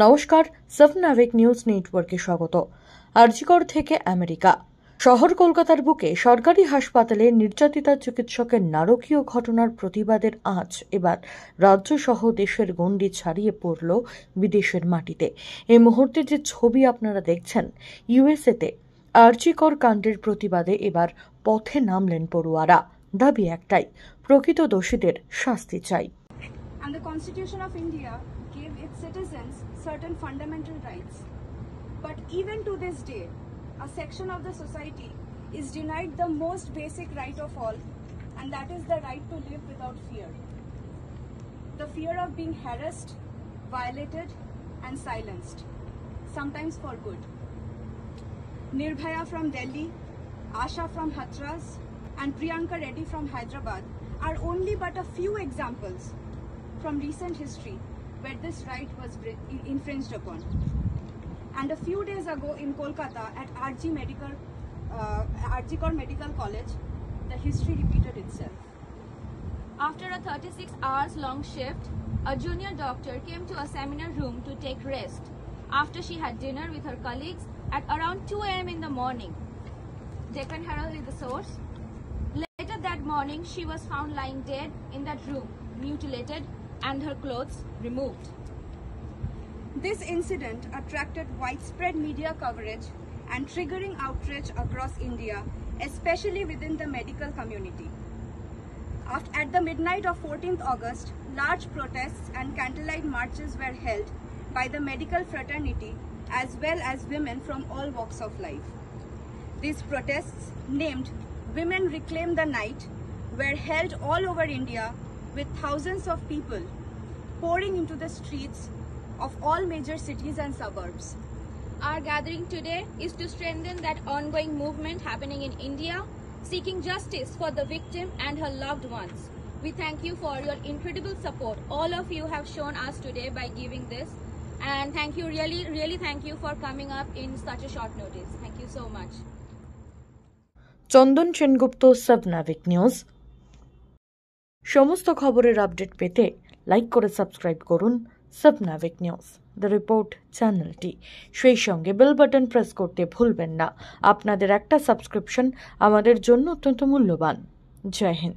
নমস্কার, সাবনাভিক নিউজ নেটওয়ার্কে স্বাগত। আরজিকর থেকে আমেরিকা। শহর কলকাতার বুকে সরকারি হাসপাতালে নির্যাতিতা চিকিৎসকের নারকীয় ঘটনার প্রতিবাদের আঁচ এবার রাজ্য সহ দেশের গণ্ডি ছাড়িয়ে পড়ল বিদেশের মাটিতে। এই মুহূর্তে যে ছবি আপনারা দেখছেন, ইউএসএতে আরজিকর কাণ্ডের প্রতিবাদে এবার পথে নামলেন পড়ুয়ারা। দাবি একটাই, প্রকৃত দোষীদের শাস্তি চাই। And the Constitution of India gave its citizens certain fundamental rights. But even to this day, a section of the society is denied the most basic right of all, and that is the right to live without fear. The fear of being harassed, violated, and silenced, sometimes for good. Nirbhaya from Delhi, Asha from Hathras, and Priyanka Reddy from Hyderabad are only but a few examples from recent history where this right was infringed upon. And a few days ago in Kolkata at Arjikor Medical College, the history repeated itself. After a 36 hours long shift, a junior doctor came to a seminar room to take rest after she had dinner with her colleagues at around 2 a.m. in the morning. Deccan Herald is the source. Later that morning, she was found lying dead in that room, mutilated and her clothes removed. This incident attracted widespread media coverage and triggering outrage across India, especially within the medical community. At the midnight of 14th August, large protests and candlelight marches were held by the medical fraternity as well as women from all walks of life. These protests, named Women Reclaim the Night, were held all over India with thousands of people pouring into the streets of all major cities and suburbs. Our gathering today is to strengthen that ongoing movement happening in India, seeking justice for the victim and her loved ones. We thank you for your incredible support. All of you have shown us today by giving this, and thank you, really thank you for coming up in such a short notice. Thank you so much. Chandan Sengupta, সাবনাভিক news. সমস্ত খবরের update পেতে like করে subscribe করুন সাবনাভিক news the report চ্যানেলটি। সেই সঙ্গে bell button press করতে ভুলবেন না। আপনাদের একটা সাবস্ক্রিপশন আমাদের জন্য অত্যন্ত মূল্যবান। জয় হিন্দ।